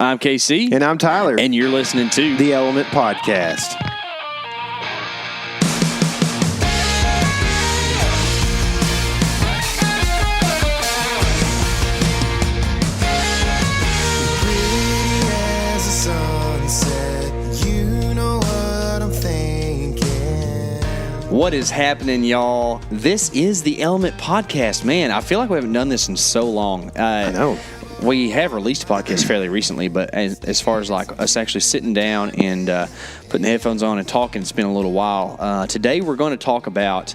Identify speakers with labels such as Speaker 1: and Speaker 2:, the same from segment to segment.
Speaker 1: I'm KC.
Speaker 2: And I'm Tyler.
Speaker 1: And you're listening to
Speaker 2: The Element Podcast.
Speaker 1: What is happening, y'all? This is the Element Podcast. Man, I feel like we haven't done this in so long.
Speaker 2: I know.
Speaker 1: We have released a podcast fairly recently, but as far as like us actually sitting down and putting the headphones on and talking, it's been a little while. Today we're going to talk about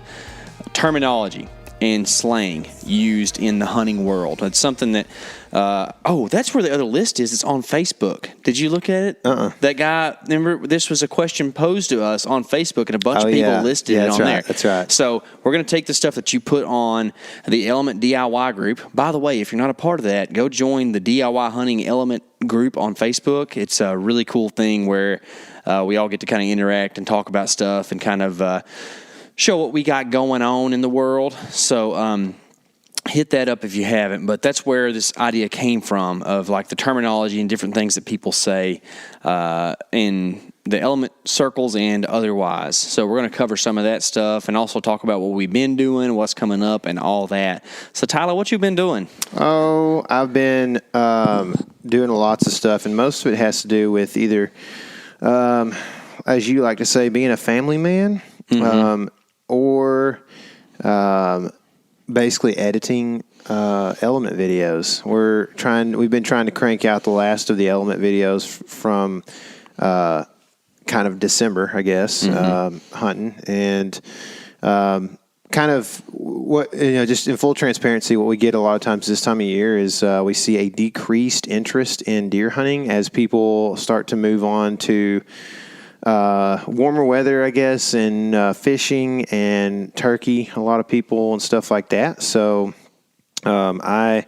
Speaker 1: terminology and slang used in the hunting world. It's something that, that's where the other list is. It's on Facebook. Did you look at it? That guy, remember, this was a question posed to us on Facebook, and a bunch of people listed it on there.
Speaker 2: That's right.
Speaker 1: So we're going to take the stuff that you put on the Element DIY group. By the way, if you're not a part of that, go join the DIY Hunting Element group on Facebook. It's a really cool thing where we all get to kind of interact and talk about stuff and kind of show what we got going on in the world. So hit that up if you haven't. But that's where this idea came from, of like the terminology and different things that people say in the element circles and otherwise. So we're going to cover some of that stuff and also talk about what we've been doing, what's coming up, and all that. So Tyler, what you been doing?
Speaker 2: Oh, I've been doing lots of stuff, and most of it has to do with either, as you like to say, being a family man. Or basically editing element videos. We've been trying to crank out the last of the element videos from kind of December, I guess, hunting, and kind of what, just in full transparency, what we get a lot of times this time of year is we see a decreased interest in deer hunting as people start to move on to warmer weather, I guess, and fishing and turkey, a lot of people and stuff like that. So I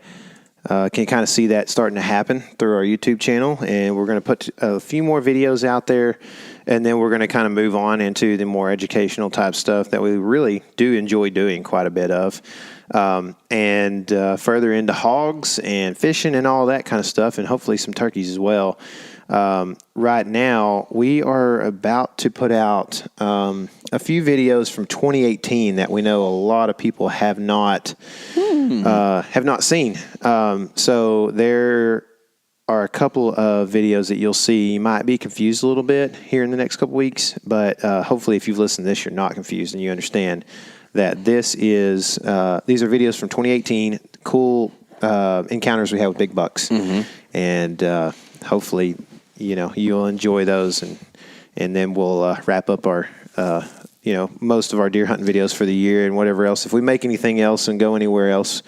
Speaker 2: can kind of see that starting to happen through our YouTube channel, and we're going to put a few more videos out there, and then we're going to kind of move on into the more educational type stuff that we really do enjoy doing quite a bit of, and further into hogs and fishing and all that kind of stuff, and hopefully some turkeys as well. Right now, we are about to put out a few videos from 2018 that we know a lot of people have not seen. So there are a couple of videos that you'll see. You might be confused a little bit here in the next couple weeks, but hopefully if you've listened to this, you're not confused and you understand that these are videos from 2018, cool encounters we had with big bucks. And hopefully you'll enjoy those, and then we'll wrap up our most of our deer hunting videos for the year and whatever else. If we make anything else and go anywhere else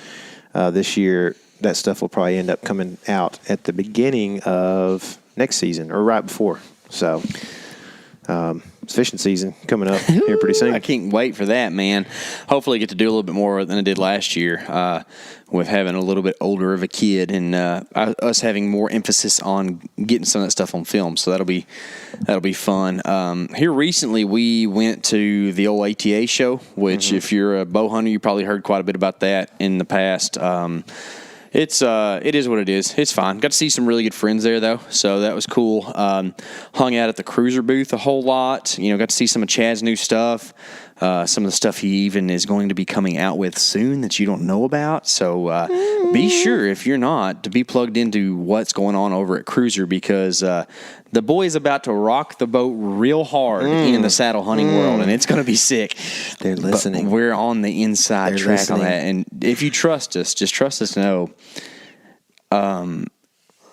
Speaker 2: this year, that stuff will probably end up coming out at the beginning of next season or right before. So it's fishing season coming up here pretty soon.
Speaker 1: I can't wait for that, man. Hopefully get to do a little bit more than I did last year with having a little bit older of a kid, and us having more emphasis on getting some of that stuff on film. So that'll be fun. Here recently we went to the old ATA show, which if you're a bow hunter, you probably heard quite a bit about that in the past. It is what it is. It's fine. Got to see some really good friends there, though, so that was cool. Hung out at the cruiser booth a whole lot. Got to see some of Chad's new stuff. Some of the stuff he even is going to be coming out with soon that you don't know about. So be sure, if you're not, to be plugged into what's going on over at Cruiser, because the boy is about to rock the boat real hard in the saddle hunting world, and it's going to be sick.
Speaker 2: They're listening.
Speaker 1: But we're on the inside track on that. And if you trust us, just trust us to know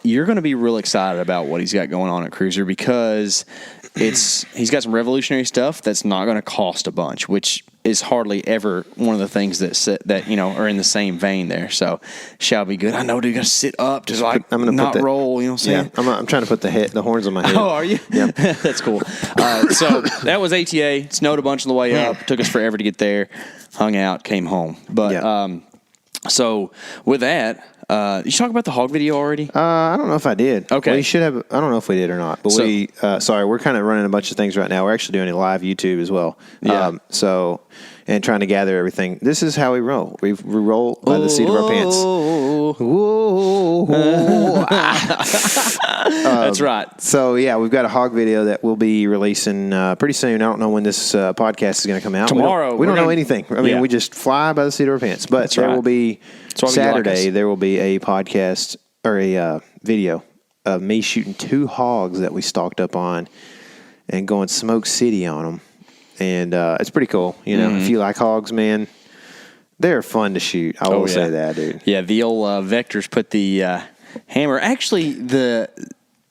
Speaker 1: you're going to be real excited about what he's got going on at Cruiser, because he's got some revolutionary stuff that's not going to cost a bunch, which is hardly ever one of the things that are in the same vein there. So shall be good. I know, dude, you got to sit up to not roll. You know what I'm saying?
Speaker 2: Yeah, I'm trying to put the horns on my head.
Speaker 1: Oh, are you?
Speaker 2: Yeah,
Speaker 1: that's cool. So that was ATA. It snowed a bunch on the way up. Took us forever to get there. Hung out, came home. But so with that. You talk about the hog video already?
Speaker 2: I don't know if I did.
Speaker 1: Okay.
Speaker 2: We should have. I don't know if we did or not. But we're kind of running a bunch of things right now. We're actually doing a live YouTube as well.
Speaker 1: Yeah.
Speaker 2: And trying to gather everything. This is how we roll. We roll by the seat of our pants.
Speaker 1: That's right.
Speaker 2: So, yeah, we've got a hog video that we'll be releasing pretty soon. I don't know when this podcast is going to come out.
Speaker 1: Tomorrow.
Speaker 2: We don't know anything. I mean, we just fly by the seat of our pants. But there will be Saturday, there will be a podcast or a video of me shooting 2 hogs that we stocked up on and going Smoke City on them. And it's pretty cool. You know, if you like hogs, man, they're fun to shoot. I will say that, dude.
Speaker 1: Yeah, the old Vectors put the hammer. Actually, the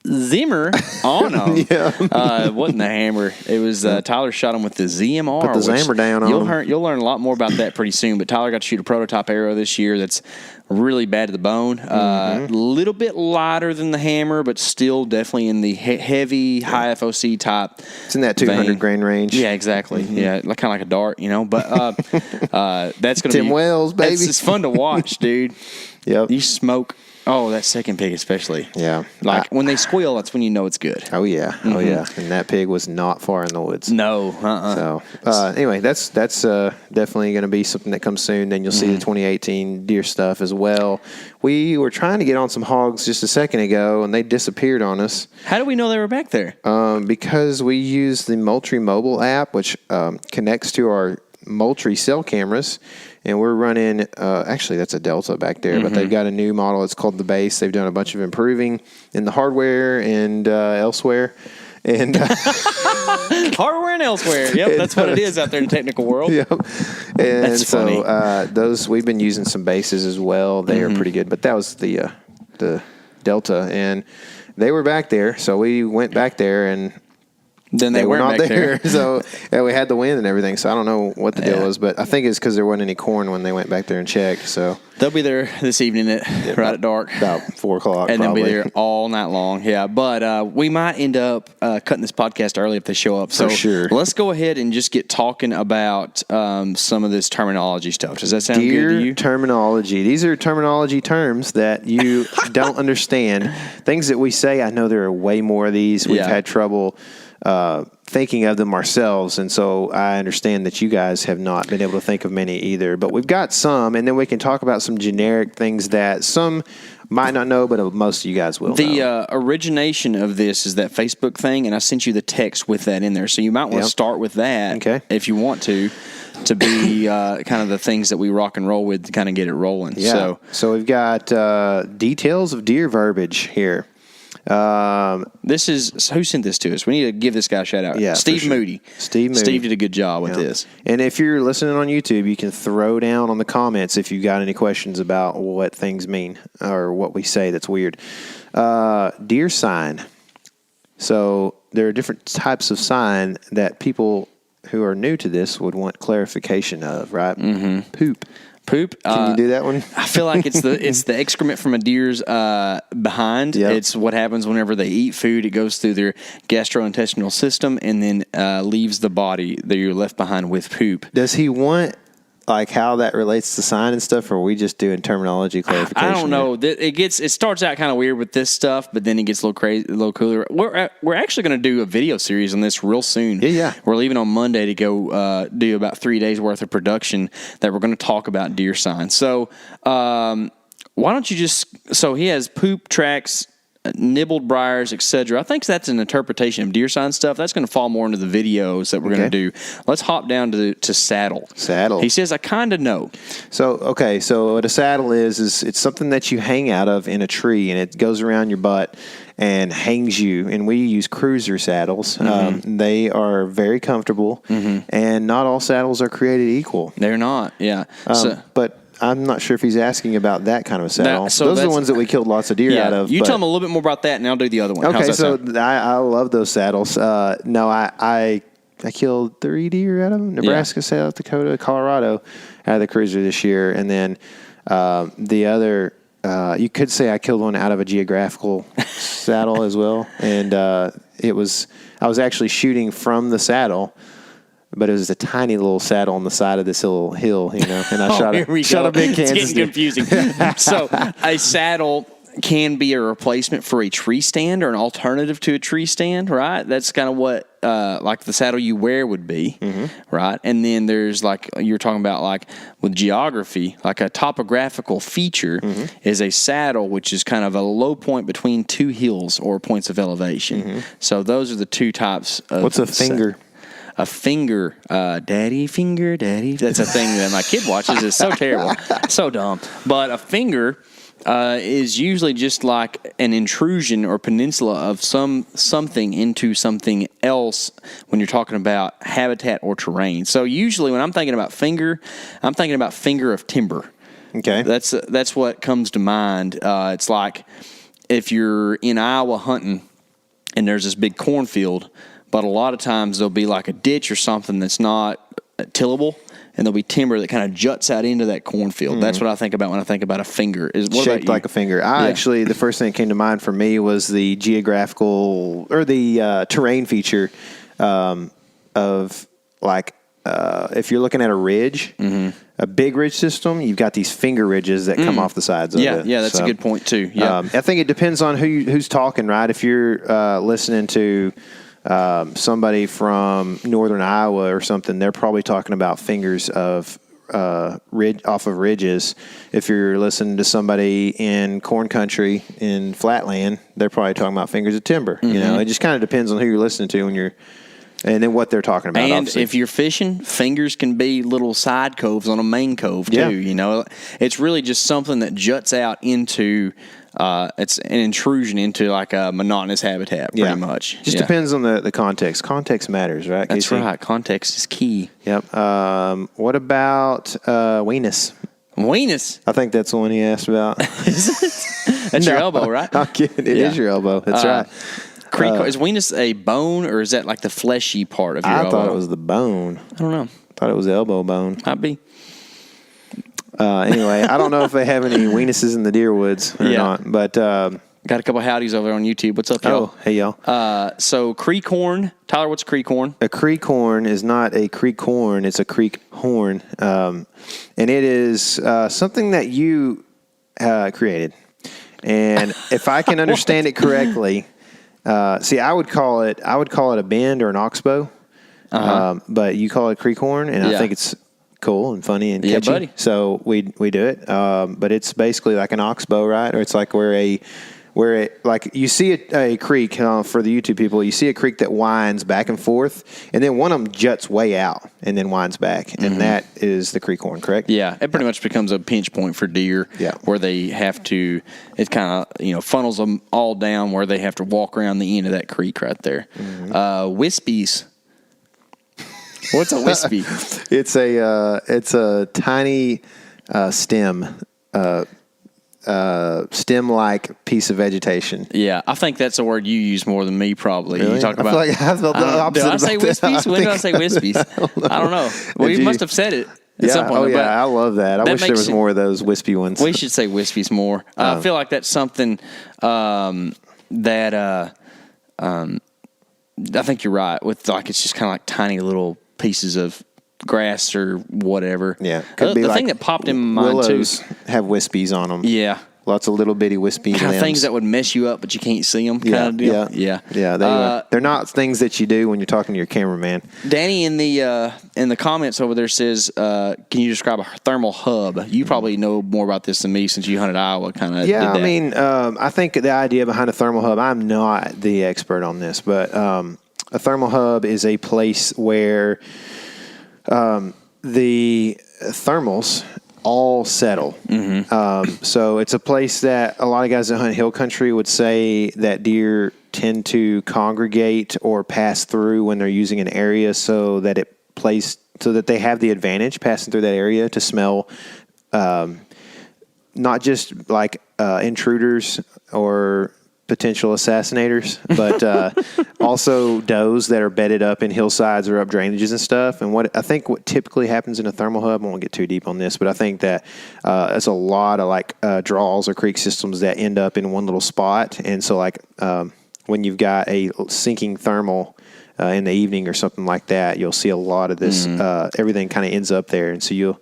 Speaker 1: Zimmer on them. Wasn't the hammer. It was Tyler shot him with the ZMR.
Speaker 2: Put the Zimmer down on them.
Speaker 1: You'll learn a lot more about that pretty soon. But Tyler got to shoot a prototype arrow this year that's really bad to the bone. A little bit lighter than the hammer, but still definitely in the heavy, high FOC type.
Speaker 2: It's in that 200 grain range.
Speaker 1: Yeah, exactly. Yeah, kind of like a dart, you know. But that's going to be
Speaker 2: Tim Wells, baby.
Speaker 1: It's fun to watch, dude.
Speaker 2: Yep.
Speaker 1: You smoke. Oh, that second pig especially.
Speaker 2: Yeah.
Speaker 1: Like when they squeal, that's when you know it's good.
Speaker 2: Oh, yeah. Oh, yeah. And that pig was not far in the woods.
Speaker 1: No.
Speaker 2: So, anyway, that's definitely going to be something that comes soon. Then you'll see the 2018 deer stuff as well. We were trying to get on some hogs just a second ago, and they disappeared on us.
Speaker 1: How do we know they were back there?
Speaker 2: Because we use the Moultrie mobile app, which connects to our Moultrie cell cameras. And we're running, actually, that's a Delta back there, but they've got a new model. It's called the Base. They've done a bunch of improving in the hardware and elsewhere. And
Speaker 1: hardware and elsewhere. Yep, that's what it is out there in the technical world.
Speaker 2: Yep. And
Speaker 1: that's funny.
Speaker 2: Those, we've been using some bases as well. They are pretty good. But that was the Delta. And they were back there. So we went back there and
Speaker 1: then they
Speaker 2: were
Speaker 1: weren't
Speaker 2: not
Speaker 1: back there.
Speaker 2: So we had the wind and everything. So I don't know what the deal was, but I think it's because there wasn't any corn when they went back there and checked. So
Speaker 1: they'll be there this evening right at dark,
Speaker 2: about 4 o'clock,
Speaker 1: and
Speaker 2: probably.
Speaker 1: they'll be there all night long. Yeah, but we might end up cutting this podcast early if they show up. So
Speaker 2: for sure.
Speaker 1: Let's go ahead and just get talking about some of this terminology stuff. Does that sound
Speaker 2: Deer
Speaker 1: good to you?
Speaker 2: Terminology. These are terminology terms that you don't understand. Things that we say. I know there are way more of these. We've had trouble thinking of them ourselves, and so I understand that you guys have not been able to think of many either, but we've got some, and then we can talk about some generic things that some might not know, but most of you guys will know.
Speaker 1: The origination of this is that Facebook thing, and I sent you the text with that in there, so you might want to start with that if you want to be kind of the things that we rock and roll with to kind of get it rolling.
Speaker 2: Yeah. So we've got details of deer verbiage here.
Speaker 1: This is who sent this to us. We need to give this guy a shout out.
Speaker 2: Yeah,
Speaker 1: Steve Moody.
Speaker 2: Steve
Speaker 1: did a good job with this.
Speaker 2: And if you're listening on YouTube, you can throw down on the comments if you got any questions about what things mean or what we say that's weird. Deer sign. So there are different types of sign that people who are new to this would want clarification of, right? Poop. Can you do that one?
Speaker 1: I feel like it's the excrement from a deer's behind.
Speaker 2: Yep.
Speaker 1: It's what happens whenever they eat food. It goes through their gastrointestinal system and then leaves the body. They're left behind with poop.
Speaker 2: Does he want like how that relates to sign and stuff, or are we just doing terminology clarification?
Speaker 1: I don't know. It starts out kind of weird with this stuff, but then it gets a little crazy, a little cooler. We're actually going to do a video series on this real soon.
Speaker 2: Yeah.
Speaker 1: We're leaving on Monday to go do about 3 days worth of production that we're going to talk about deer signs. So why don't you just? So he has poop tracks, nibbled briars, etc. I think that's an interpretation of deer sign stuff. That's going to fall more into the videos that we're going to do. Let's hop down to saddle.
Speaker 2: Saddle.
Speaker 1: He says, I kind of know.
Speaker 2: So what a saddle is it's something that you hang out of in a tree, and it goes around your butt and hangs you. And we use cruiser saddles. They are very comfortable, and not all saddles are created equal.
Speaker 1: They're not, yeah.
Speaker 2: But I'm not sure if he's asking about that kind of a saddle. Those are the ones that we killed lots of deer out of.
Speaker 1: You tell him a little bit more about that, and I'll do the other one.
Speaker 2: Okay, so I love those saddles. I killed 3 deer out of them. Nebraska, South Dakota, Colorado out of the cruiser this year. And then the other, you could say I killed one out of a geographical saddle as well. And I was actually shooting from the saddle, but it was a tiny little saddle on the side of this little hill, and I shot a big Kansas.
Speaker 1: It's getting confusing. So a saddle can be a replacement for a tree stand or an alternative to a tree stand, right? That's kind of what like the saddle you wear would be, right? And then there's like you're talking about like with geography, like a topographical feature is a saddle, which is kind of a low point between two hills or points of elevation. So those are the two types of.
Speaker 2: What's a finger?
Speaker 1: A finger, daddy finger, daddy. That's a thing that my kid watches. It's so terrible, so dumb. But a finger is usually just like an intrusion or peninsula of something into something else when you're talking about habitat or terrain. So usually when I'm thinking about finger, I'm thinking about finger of timber.
Speaker 2: Okay.
Speaker 1: That's what comes to mind. It's like if you're in Iowa hunting and there's this big cornfield, but a lot of times there'll be like a ditch or something that's not tillable, and there'll be timber that kind of juts out into that cornfield. That's what I think about when I think about a finger.
Speaker 2: Shaped like a finger. Actually, the first thing that came to mind for me was the geographical or the terrain feature of like if you're looking at a ridge, a big ridge system, you've got these finger ridges that come off the sides of it.
Speaker 1: Yeah, that's a good point too. Yeah,
Speaker 2: I think it depends on who's talking, right? If you're listening to somebody from northern Iowa or something, they're probably talking about fingers of off of ridges. If you're listening to somebody in corn country in flatland, they're probably talking about fingers of timber. You know, it just kind of depends on who you're listening to and then what they're talking about.
Speaker 1: And
Speaker 2: obviously.
Speaker 1: If you're fishing, fingers can be little side coves on a main cove too.
Speaker 2: Yeah.
Speaker 1: You know, it's really just something that juts out into. It's an intrusion into like a monotonous habitat, pretty much.
Speaker 2: Just depends on the context. Context matters, right?
Speaker 1: That's
Speaker 2: K.C.?
Speaker 1: right. Context is key.
Speaker 2: Yep. What about weenus?
Speaker 1: Weenus.
Speaker 2: I think that's the one he asked about.
Speaker 1: That's your elbow, right?
Speaker 2: I'm kidding. It is your elbow. That's right.
Speaker 1: Is weenus a bone, or is that like the fleshy part of your elbow?
Speaker 2: I thought it was the bone.
Speaker 1: I don't know.
Speaker 2: I thought it was the elbow bone.
Speaker 1: Might be.
Speaker 2: Anyway, I don't know if they have any weenuses in the deer woods or not, but
Speaker 1: got a couple howdies over there on YouTube. What's up, y'all?
Speaker 2: Oh, hey, y'all.
Speaker 1: So creek horn. Tyler, what's creek horn?
Speaker 2: A creek horn is not a creek horn; it's a creek horn, and it is something that you created. And if I can understand it correctly, I would call it a bend or an oxbow, but you call it a creek horn, and I think it's cool and funny and catchy.
Speaker 1: Yeah, buddy.
Speaker 2: So we do it, but it's basically like an oxbow, right? Or it's like where like you see a creek for the YouTube people. You see a creek that winds back and forth, and then one of them juts way out and then winds back, and that is the creek horn, correct?
Speaker 1: Yeah, it pretty much becomes a pinch point for deer.
Speaker 2: Yeah.
Speaker 1: Where they have to, it kind of funnels them all down where they have to walk around the end of that creek right there. Wispies. What's a wispy?
Speaker 2: It's a tiny stem-like piece of vegetation.
Speaker 1: Yeah, I think that's a word you use more than me, probably.
Speaker 2: Really?
Speaker 1: You talk about.
Speaker 2: I feel like I felt the opposite.
Speaker 1: Did I say wispies? When did I say wispies? I don't know. Well, you must have said it at some point.
Speaker 2: Oh, yeah. I love that. I wish there was more of those wispy ones.
Speaker 1: We should say wispies more. I feel like that's something that I think you're right. With like, it's just kind of like tiny little pieces of grass or whatever.
Speaker 2: Yeah.
Speaker 1: The thing that popped in my mind too
Speaker 2: have wispies on them.
Speaker 1: Yeah.
Speaker 2: Lots of little bitty wispy
Speaker 1: kind
Speaker 2: limbs.
Speaker 1: of things that would mess you up, but you can't see them. Kind of deal.
Speaker 2: Yeah. They're not things that you do when you're talking to your cameraman.
Speaker 1: Danny in the comments over there says, "Can you describe a thermal hub?" You probably know more about this than me since you hunted Iowa. Kind of.
Speaker 2: Yeah, I mean, I think the idea behind a thermal hub. I'm not the expert on this, but a thermal hub is a place where the thermals all settle. So it's a place that a lot of guys that hunt hill country would say that deer tend to congregate or pass through when they're using an area so that they have the advantage passing through that area to smell not just like intruders or potential assassinators, but also does that are bedded up in hillsides or up drainages and stuff. And what typically happens in a thermal hub, I won't get too deep on this, but I think that it's a lot of like draws or creek systems that end up in one little spot. And so like when you've got a sinking thermal in the evening or something like that, you'll see a lot of this, everything kind of ends up there. And so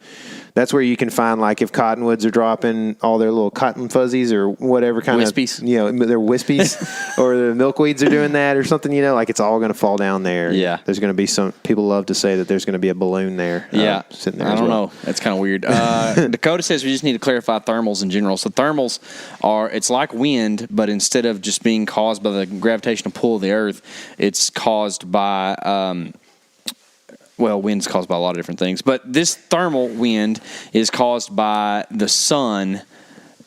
Speaker 2: That's where you can find, like, if cottonwoods are dropping all their little cotton fuzzies or whatever kind
Speaker 1: Wispies.
Speaker 2: of, they're wispies, or the milkweeds are doing that or something, like it's all going to fall down there.
Speaker 1: Yeah.
Speaker 2: There's going to be some people love to say that there's going to be a balloon there. Sitting there.
Speaker 1: I don't know. That's kind of weird. Dakota says we just need to clarify thermals in general. So thermals it's like wind, but instead of just being caused by the gravitational pull of the earth, it's caused by, wind's caused by a lot of different things. But this thermal wind is caused by the sun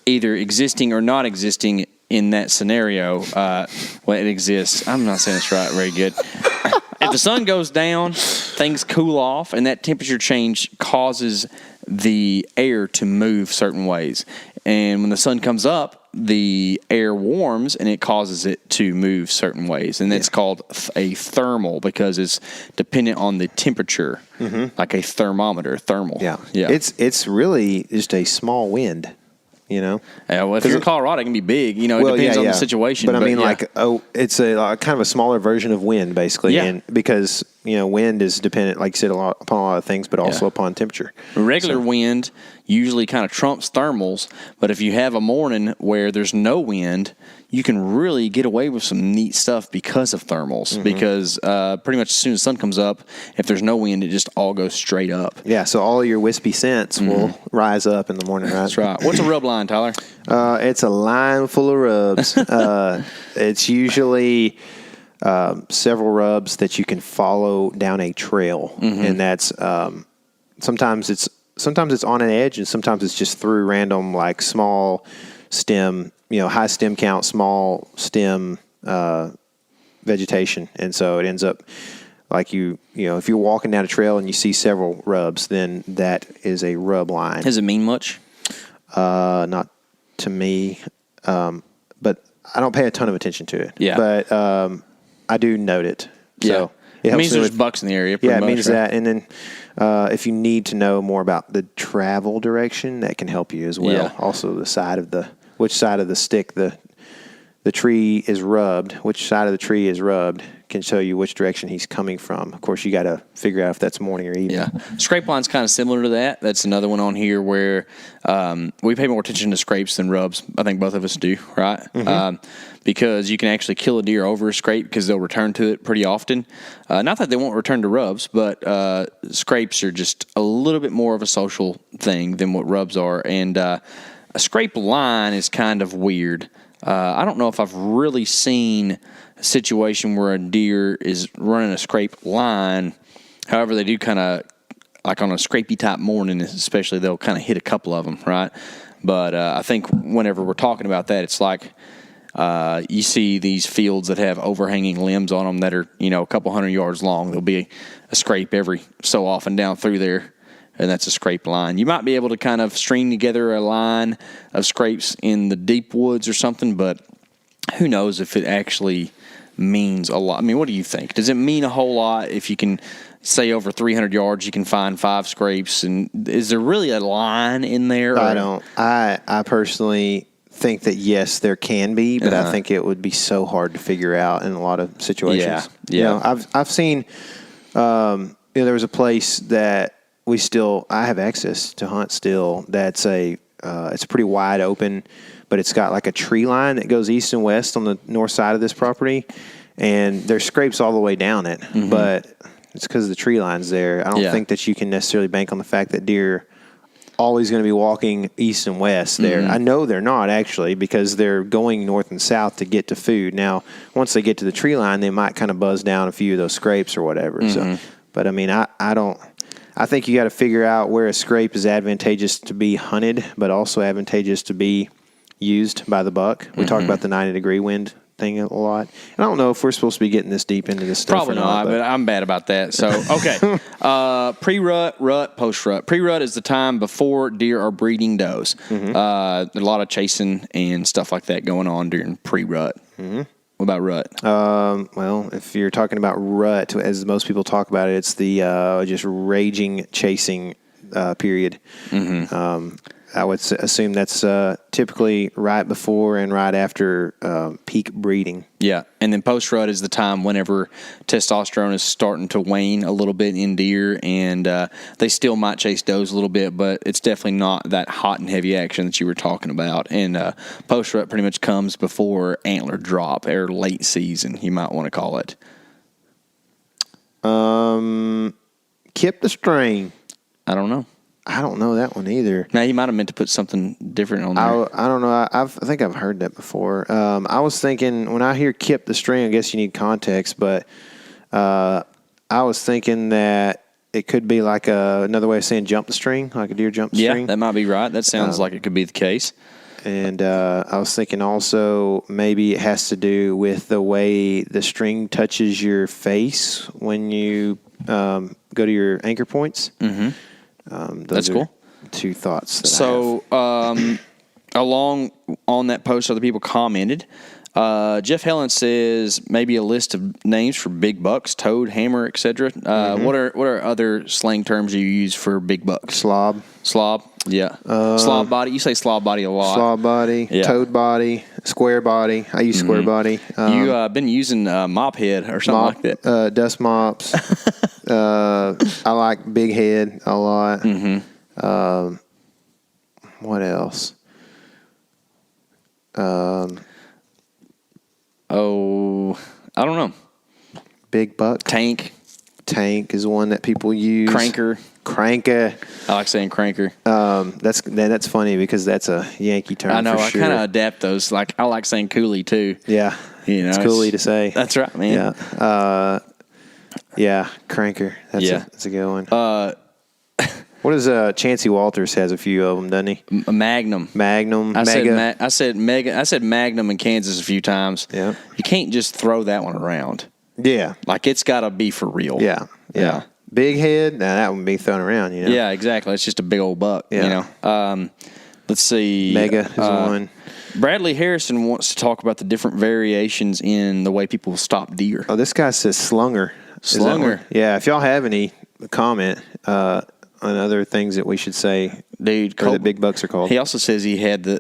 Speaker 1: either existing or not existing in that scenario. It exists. I'm not saying this right very good. If the sun goes down, things cool off, and that temperature change causes the air to move certain ways. And when the sun comes up, the air warms, and it causes it to move certain ways. And that's called a thermal because it's dependent on the temperature, like a thermometer, thermal.
Speaker 2: Yeah. It's really just a small wind.
Speaker 1: If you're in Colorado, it can be big. It depends on the situation.
Speaker 2: But I mean, it's a kind of a smaller version of wind, basically.
Speaker 1: Yeah.
Speaker 2: And because wind is dependent, like you said, upon a lot of things, but also upon temperature.
Speaker 1: Regular wind usually kind of trumps thermals, but if you have a morning where there's no wind, you can really get away with some neat stuff because of thermals. Because pretty much as soon as the sun comes up, if there's no wind, it just all goes straight up.
Speaker 2: Yeah, so all of your wispy scents will rise up in the morning, right?
Speaker 1: That's right. What's a rub line, Tyler?
Speaker 2: It's a line full of rubs. It's usually several rubs that you can follow down a trail, and that's sometimes it's on an edge, and sometimes it's just through random, like, small stem, high stem count, small stem vegetation. And so it ends up like if you're walking down a trail and you see several rubs, then that is a rub line.
Speaker 1: Does it mean much?
Speaker 2: Not to me, but I don't pay a ton of attention to it.
Speaker 1: Yeah.
Speaker 2: But I do note it. So
Speaker 1: it means there's bucks in the area.
Speaker 2: It means that. And then if you need to know more about the travel direction, that can help you as well.
Speaker 1: Yeah.
Speaker 2: Also, which side of the stick the tree is rubbed, which side of the tree is rubbed, can show you which direction he's coming from. Of course, you got to figure out if that's morning or evening.
Speaker 1: Yeah. Scrape line's kind of similar to that. That's another one on here where we pay more attention to scrapes than rubs. I think both of us do, right? Because you can actually kill a deer over a scrape because they'll return to it pretty often. Not that they won't return to rubs, but scrapes are just a little bit more of a social thing than what rubs are. And a scrape line is kind of weird. I don't know if I've really seen a situation where a deer is running a scrape line. However, they do kind of, like on a scrapey type morning, especially, they'll kind of hit a couple of them, right? But I think whenever we're talking about that, it's like you see these fields that have overhanging limbs on them that are, a couple 100 yards long. There'll be a scrape every so often down through there, and that's a scrape line. You might be able to kind of string together a line of scrapes in the deep woods or something, but who knows if it actually means a lot. I mean, what do you think? Does it mean a whole lot if you can say over 300 yards you can find 5 scrapes? And is there really a line in there?
Speaker 2: I don't. I personally think that, yes, there can be, but I think it would be so hard to figure out in a lot of situations.
Speaker 1: Yeah.
Speaker 2: I've seen, there was a place that I have access to hunt still. That's it's pretty wide open, but it's got like a tree line that goes east and west on the north side of this property, and there's scrapes all the way down it, but it's because the tree line's there. I don't think that you can necessarily bank on the fact that deer always going to be walking east and west there. I know they're not, actually, because they're going north and south to get to food. Now, once they get to the tree line, they might kind of buzz down a few of those scrapes or whatever. So, but I mean, I think you got to figure out where a scrape is advantageous to be hunted, but also advantageous to be used by the buck. We talk about the 90-degree wind thing a lot. And I don't know if we're supposed to be getting this deep into this stuff.
Speaker 1: Probably not, but I'm bad about that. So, okay. Pre-rut, rut, post-rut. Pre-rut is the time before deer are breeding does. A lot of chasing and stuff like that going on during pre-rut. What about rut?
Speaker 2: Well, if you're talking about rut, as most people talk about it, it's the just raging chasing period. I would assume that's typically right before and right after peak breeding.
Speaker 1: Yeah, and then post-rut is the time whenever testosterone is starting to wane a little bit in deer, and they still might chase does a little bit, but it's definitely not that hot and heavy action that you were talking about. And post-rut pretty much comes before antler drop, or late season, you might want to call it.
Speaker 2: Kip the string.
Speaker 1: I don't know.
Speaker 2: I don't know that one either.
Speaker 1: Now, he might have meant to put something different on there.
Speaker 2: I don't know. I think I've heard that before. I was thinking, when I hear kip the string, I guess you need context, but I was thinking that it could be like another way of saying jump the string, like a deer jump the string.
Speaker 1: Yeah, that might be right. That sounds like it could be the case.
Speaker 2: And I was thinking also maybe it has to do with the way the string touches your face when you go to your anchor points.
Speaker 1: Mm-hmm. That's cool.
Speaker 2: Two thoughts.
Speaker 1: So, along on that post, other people commented. Jeff Helen says maybe a list of names for big bucks, toad, hammer, etc. What are other slang terms you use for big bucks?
Speaker 2: Slob,
Speaker 1: yeah. Slob body. You say slob body a lot.
Speaker 2: Slob body, yeah. Toad body, square body. I use square body.
Speaker 1: You been using mop head or something like that?
Speaker 2: Dust mops. I like big head a lot. Mm-hmm. What else?
Speaker 1: I don't know.
Speaker 2: Big buck.
Speaker 1: Tank
Speaker 2: is one that people use.
Speaker 1: Cranker.
Speaker 2: I
Speaker 1: like saying cranker.
Speaker 2: That's funny because that's a Yankee term.
Speaker 1: I know.
Speaker 2: For
Speaker 1: I
Speaker 2: sure.
Speaker 1: kind of adapt those. Like I like saying coolie too.
Speaker 2: Yeah. It's coolie to say.
Speaker 1: That's right, man.
Speaker 2: Yeah. Yeah. Cranker. That's a good one. What is Chancey Walters has a few of them, doesn't he?
Speaker 1: Magnum.
Speaker 2: Mega.
Speaker 1: I said Magnum in Kansas a few times.
Speaker 2: Yeah.
Speaker 1: You can't just throw that one around.
Speaker 2: Yeah.
Speaker 1: Like it's got to be for real.
Speaker 2: Yeah. Big head. Now that wouldn't be thrown around. You know.
Speaker 1: Yeah, exactly. It's just a big old buck.
Speaker 2: Yeah.
Speaker 1: You know. Let's see.
Speaker 2: Mega is one.
Speaker 1: Bradley Harrison wants to talk about the different variations in the way people stop deer.
Speaker 2: Oh, this guy says slunger. Yeah. If y'all have any comment on other things that we should say,
Speaker 1: dude,
Speaker 2: or that big bucks are called.
Speaker 1: He also says he had the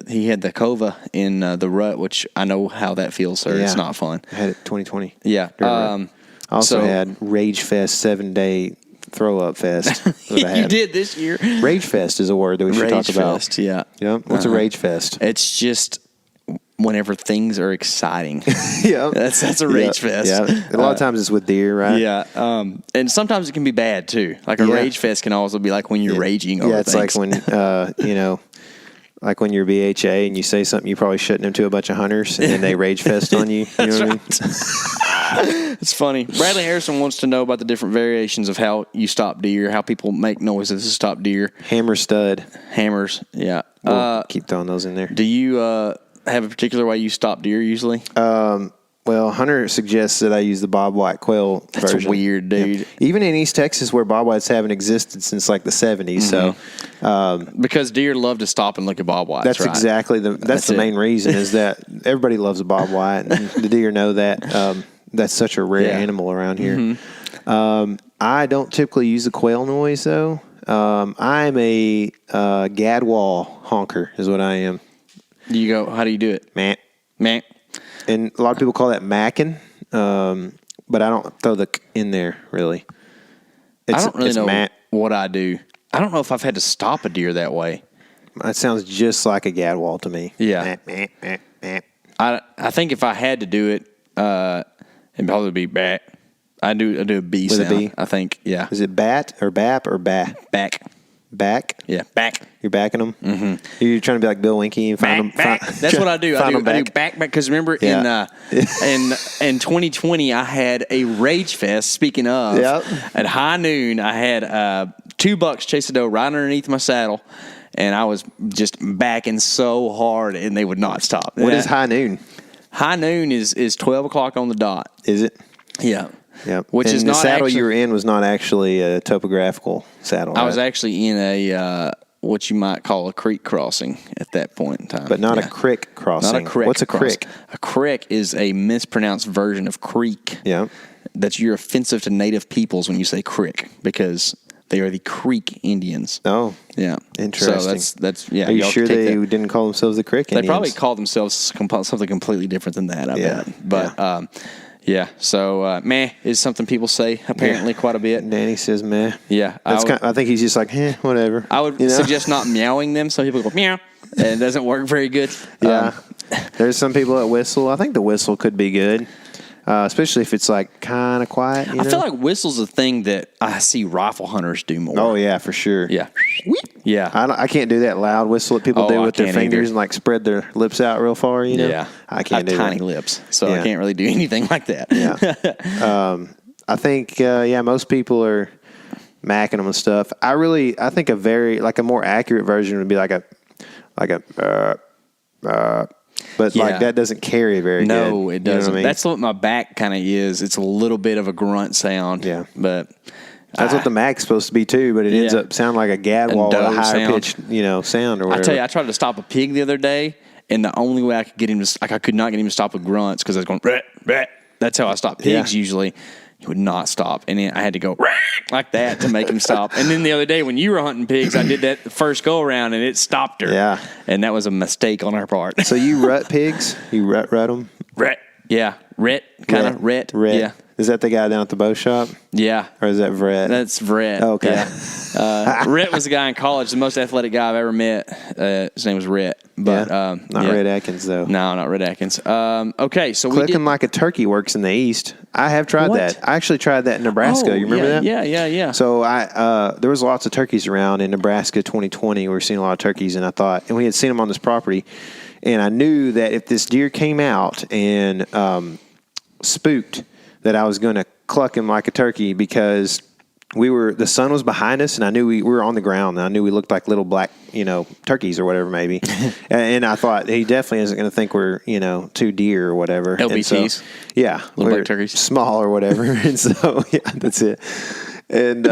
Speaker 1: cova in the rut, which I know how that feels, sir. Yeah. It's not fun.
Speaker 2: I had it 2020.
Speaker 1: Yeah.
Speaker 2: I also had Rage Fest 7-day throw up fest.
Speaker 1: You did this year.
Speaker 2: Rage Fest is a word that we should talk about.
Speaker 1: Fest, yeah.
Speaker 2: What's a Rage Fest?
Speaker 1: It's just whenever things are exciting.
Speaker 2: Yeah.
Speaker 1: That's a rage fest.
Speaker 2: Yeah. A lot of times it's with deer, right?
Speaker 1: Yeah. And sometimes it can be bad too. Like a rage fest can also be like when you're raging over things.
Speaker 2: Yeah, it's like when like when you're BHA and you say something you probably shouldn't have to a bunch of hunters and then they rage fest on you. You know what I mean?
Speaker 1: It's funny. Bradley Harrison wants to know about the different variations of how you stop deer, how people make noises to stop deer.
Speaker 2: Hammer stud.
Speaker 1: Hammers, yeah.
Speaker 2: We'll keep throwing those in there.
Speaker 1: Do you have a particular way you stop deer usually?
Speaker 2: Well, Hunter suggests that I use the Bob White quail version.
Speaker 1: That's weird, dude.
Speaker 2: Yeah. Even in East Texas, where Bob Whites haven't existed since like the 70s. Mm-hmm.
Speaker 1: So, because deer love to stop and look at Bob Whites.
Speaker 2: That's right? Exactly that's the main reason is that everybody loves a Bob White, and the deer know that. That's such a rare animal around here. Mm-hmm. I don't typically use the quail noise though. I'm a gadwall honker, is what I am.
Speaker 1: How do you do it?
Speaker 2: Meh.
Speaker 1: Meh.
Speaker 2: And a lot of people call that macking, but I don't throw the in there, really.
Speaker 1: I don't really know what I do. I don't know if I've had to stop a deer that way.
Speaker 2: That sounds just like a gadwall to me.
Speaker 1: Yeah.
Speaker 2: Meh, meh, meh.
Speaker 1: I think if I had to do it, it'd probably be bat. I do a B
Speaker 2: with
Speaker 1: sound.
Speaker 2: A B?
Speaker 1: I think, yeah.
Speaker 2: Is it bat or bap or
Speaker 1: Back.
Speaker 2: Back?
Speaker 1: Yeah, back.
Speaker 2: You're backing them? Mm-hmm. You're trying to be like Bill Winky and find them.
Speaker 1: That's what I do. I do back because remember in 2020 I had a rage fest. Speaking of, at high noon I had 2 bucks chase a doe right underneath my saddle, and I was just backing so hard and they would not stop.
Speaker 2: What is high noon?
Speaker 1: High noon is 12 o'clock on the dot.
Speaker 2: Is it?
Speaker 1: Yeah.
Speaker 2: Yeah,
Speaker 1: which is
Speaker 2: the
Speaker 1: not
Speaker 2: saddle
Speaker 1: actually,
Speaker 2: you were in was not actually a topographical saddle. Right?
Speaker 1: I was actually in a what you might call a creek crossing at that point in time,
Speaker 2: but not a crick crossing.
Speaker 1: Not a crick.
Speaker 2: What's a
Speaker 1: crossing.
Speaker 2: crick?
Speaker 1: A crick is a mispronounced version of creek.
Speaker 2: Yeah,
Speaker 1: that you're offensive to native peoples when you say crick because They are the Creek Indians.
Speaker 2: Oh,
Speaker 1: yeah,
Speaker 2: interesting.
Speaker 1: So that's yeah.
Speaker 2: Are you sure they
Speaker 1: that.
Speaker 2: didn't call themselves the Creek Indians?
Speaker 1: They probably called themselves something completely different than that. I bet. But yeah. So meh is something people say apparently quite a bit.
Speaker 2: Danny says meh.
Speaker 1: Yeah,
Speaker 2: I think he's just like whatever.
Speaker 1: I would suggest not meowing them. Some people go meow, and it doesn't work very good.
Speaker 2: Yeah, there's some people that whistle. I think the whistle could be good. Especially if it's like kind of quiet. I
Speaker 1: feel like whistle's a thing that I see rifle hunters do more.
Speaker 2: Oh yeah, for sure.
Speaker 1: Yeah, yeah.
Speaker 2: I can't do that loud whistle that people do with their fingers
Speaker 1: either.
Speaker 2: and like spread their lips out real far.
Speaker 1: Yeah,
Speaker 2: I can't
Speaker 1: do
Speaker 2: do
Speaker 1: tiny
Speaker 2: that.
Speaker 1: lips, so I can't really do anything like that.
Speaker 2: Yeah. I think most people are macking them and stuff. I think a more accurate version would be like a. But like that doesn't carry very good.
Speaker 1: No, it doesn't.
Speaker 2: You know what I mean?
Speaker 1: That's what my back kind of is. It's a little bit of a grunt sound.
Speaker 2: Yeah.
Speaker 1: But
Speaker 2: that's what the Mac's supposed to be too, but it ends up sounding like a gadwall with a higher pitched, sound or whatever.
Speaker 1: I tell you, I tried to stop a pig the other day, and the only way I could get him to, I could not get him to stop with grunts because I was going, bleh, bleh. That's how I stop pigs usually. He would not stop. And then I had to go like that to make him stop. And then the other day when you were hunting pigs, I did that the first go around and it stopped her.
Speaker 2: Yeah.
Speaker 1: And that was a mistake on our part.
Speaker 2: So you rut pigs? You rut them?
Speaker 1: Rut. Yeah. Rut. Kind of. Rut. Yeah.
Speaker 2: Is that the guy down at the bow shop?
Speaker 1: Yeah.
Speaker 2: Or is that Vret?
Speaker 1: That's Vret.
Speaker 2: Oh, okay.
Speaker 1: Yeah. Rhett was the guy in college, the most athletic guy I've ever met. His name was Rhett. But,
Speaker 2: not Red Atkins, though.
Speaker 1: No, not Red Atkins. Okay, so
Speaker 2: Clicking like a turkey works in the East. I have tried that. I actually tried that in Nebraska. You remember that?
Speaker 1: Yeah.
Speaker 2: So there was lots of turkeys around in Nebraska 2020. We were seeing a lot of turkeys, and I thought, and we had seen them on this property, and I knew that if this deer came out and spooked, that I was going to cluck him like a turkey because the sun was behind us, and I knew we were on the ground. And I knew we looked like little black, turkeys or whatever, maybe. And I thought he definitely isn't going to think we're, two deer or whatever.
Speaker 1: LBTs.
Speaker 2: So, yeah.
Speaker 1: Little black turkeys.
Speaker 2: Small or whatever. And so, yeah, that's it. And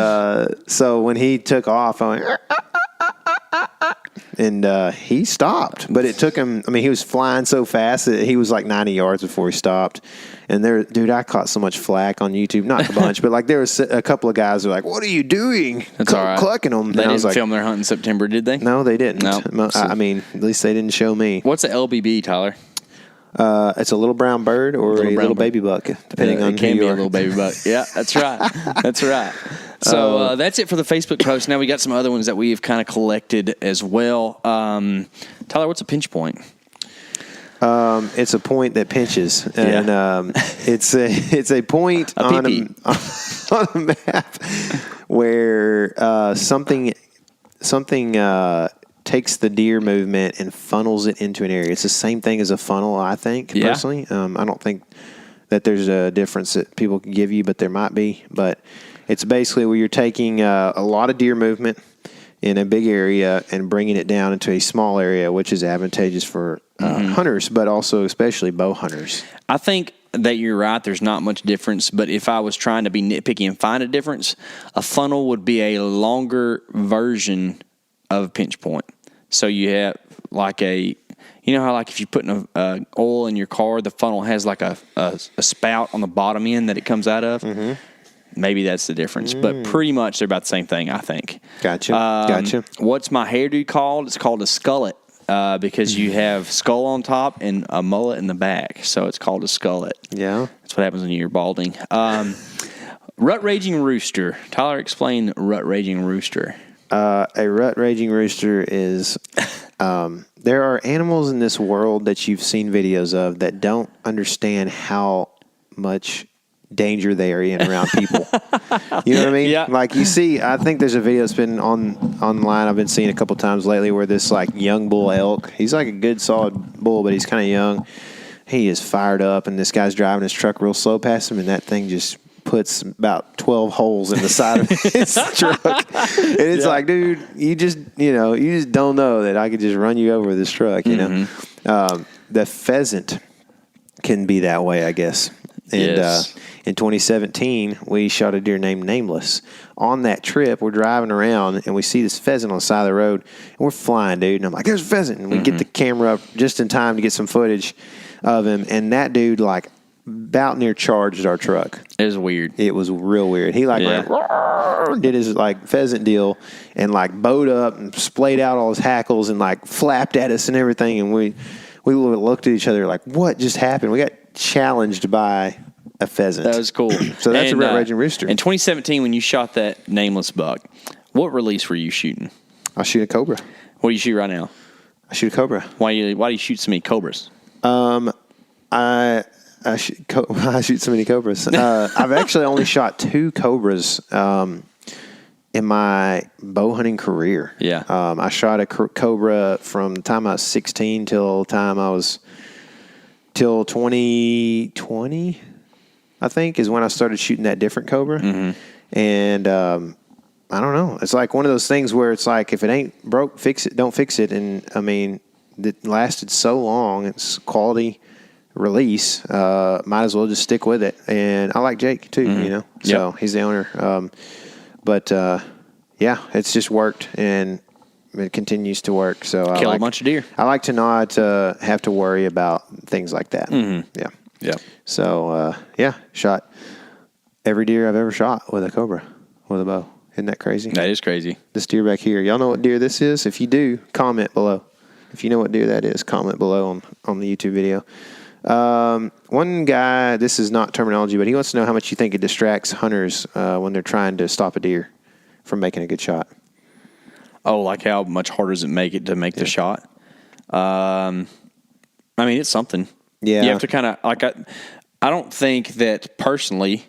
Speaker 2: so when he took off, I went, and he stopped. But it took him, he was flying so fast that he was like 90 yards before he stopped. And dude, I caught so much flack on YouTube. Not a bunch, but like there was a couple of guys who were like, "What are you doing?"
Speaker 1: That's all right.
Speaker 2: Clucking them.
Speaker 1: They didn't film their hunt in September, did they?
Speaker 2: No, they didn't.
Speaker 1: No.
Speaker 2: At least they didn't show me.
Speaker 1: What's a LBB, Tyler?
Speaker 2: It's a little brown bird or a little baby buck, depending on
Speaker 1: it can
Speaker 2: who
Speaker 1: be
Speaker 2: you
Speaker 1: a
Speaker 2: are.
Speaker 1: little baby buck. Yeah, that's right. That's right. So that's it for the Facebook post. Now we got some other ones that we've kind of collected as well. Tyler, what's a pinch point?
Speaker 2: It's a point that pinches, and it's a point on a map where something takes the deer movement and funnels it into an area. It's the same thing as a funnel, I think, personally. I don't think that there's a difference that people can give you, but there might be. But it's basically where you're taking a lot of deer movement in a big area and bringing it down into a small area, which is advantageous for hunters, but also especially bow hunters.
Speaker 1: I think that you're right. There's not much difference, but if I was trying to be nitpicky and find a difference, a funnel would be a longer version of a pinch point. So you have like how like if you're putting oil in your car, the funnel has like a spout on the bottom end that it comes out of. Mm-hmm. Maybe that's the difference, but pretty much they're about the same thing, I think.
Speaker 2: Gotcha.
Speaker 1: What's my hairdo called? It's called a skullet because you have skull on top and a mullet in the back, so it's called a skullet.
Speaker 2: Yeah.
Speaker 1: That's what happens when you're balding. Rut raging rooster. Tyler, explain rut raging rooster.
Speaker 2: A rut raging rooster is there are animals in this world that you've seen videos of that don't understand how much danger they are in around people. You know what I mean?
Speaker 1: Yeah.
Speaker 2: Like you see, I think there's a video that's been online I've been seeing a couple times lately where this like young bull elk, he's like a good solid bull, but he's kind of young. He is fired up, and this guy's driving his truck real slow past him, and that thing just puts about 12 holes in the side of his truck. And it's like, dude, you just don't know that I could just run you over with this truck, you know? The pheasant can be that way, I guess. And in 2017, we shot a deer named Nameless. On that trip, we're driving around, and we see this pheasant on the side of the road, and we're flying, dude. And I'm like, there's a pheasant. And we get the camera up just in time to get some footage of him. And that dude, like, about near charged our truck.
Speaker 1: It was weird.
Speaker 2: It was real weird. He like went, did his like pheasant deal and like bowed up and splayed out all his hackles and like flapped at us and everything. And we looked at each other like, what just happened? We got challenged by a pheasant.
Speaker 1: That was cool.
Speaker 2: So that's a red raging rooster.
Speaker 1: In 2017, when you shot that nameless buck, what release were you shooting?
Speaker 2: I'll shoot a cobra.
Speaker 1: What do you shoot right now?
Speaker 2: I shoot a cobra.
Speaker 1: Why do you shoot so many cobras?
Speaker 2: I shoot so many cobras. I've actually only shot 2 cobras in my bow hunting career.
Speaker 1: Yeah.
Speaker 2: I shot a cobra from the time I was 16 till 2020, I think, is when I started shooting that different cobra.
Speaker 1: Mm-hmm.
Speaker 2: And I don't know. It's like one of those things where it's like, if it ain't broke, fix it. Don't fix it. And I mean, it lasted so long. It's quality release. Might as well just stick with it. And I like Jake too, you know. So he's the owner. But yeah, it's just worked and it continues to work. So
Speaker 1: Kill a bunch of deer.
Speaker 2: I like to not have to worry about things like that.
Speaker 1: Mm-hmm.
Speaker 2: Yeah.
Speaker 1: Yeah.
Speaker 2: So yeah, shot every deer I've ever shot with a cobra with a bow. Isn't that crazy?
Speaker 1: That is crazy.
Speaker 2: This deer back here. Y'all know what deer this is? If you do, comment below. If you know what deer that is, comment below on the YouTube video. One guy, this is not terminology, but he wants to know how much you think it distracts hunters when they're trying to stop a deer from making a good shot.
Speaker 1: Oh, like how much harder does it make it to make the shot? I mean, it's something.
Speaker 2: Yeah.
Speaker 1: You have to kind of, like, I don't think that personally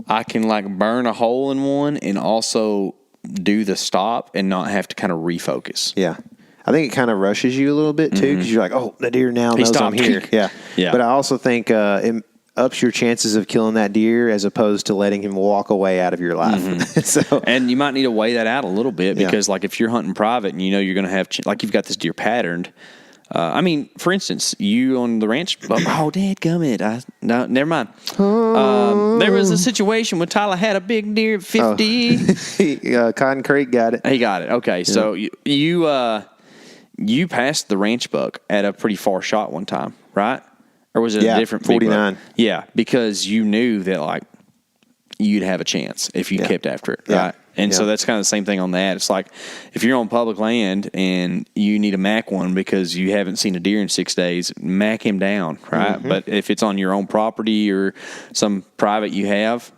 Speaker 1: I can, like, burn a hole in one and also do the stop and not have to kind of refocus.
Speaker 2: Yeah. I think it kind of rushes you a little bit, too, because you're like, oh, the deer now knows I'm here. Yeah.
Speaker 1: Yeah.
Speaker 2: But I also think it ups your chances of killing that deer as opposed to letting him walk away out of your life. So,
Speaker 1: and you might need to weigh that out a little bit because, like, if you're hunting private and you know you're going to have, like, you've got this deer patterned. I mean, for instance, you on the ranch, oh, dadgummit. No, never mind. There was a situation when Tyler had a big deer at 50.
Speaker 2: Cotton Creek got it.
Speaker 1: He got it. Okay, so you passed the ranch buck at a pretty far shot one time, right? Or was it a different
Speaker 2: 49?
Speaker 1: Yeah, because you knew that, like, you'd have a chance if you kept after it, right? And so that's kind of the same thing on that. It's like if you're on public land and you need to mac one because you haven't seen a deer in 6 days, mac him down, right? Mm-hmm. But if it's on your own property or some private you have,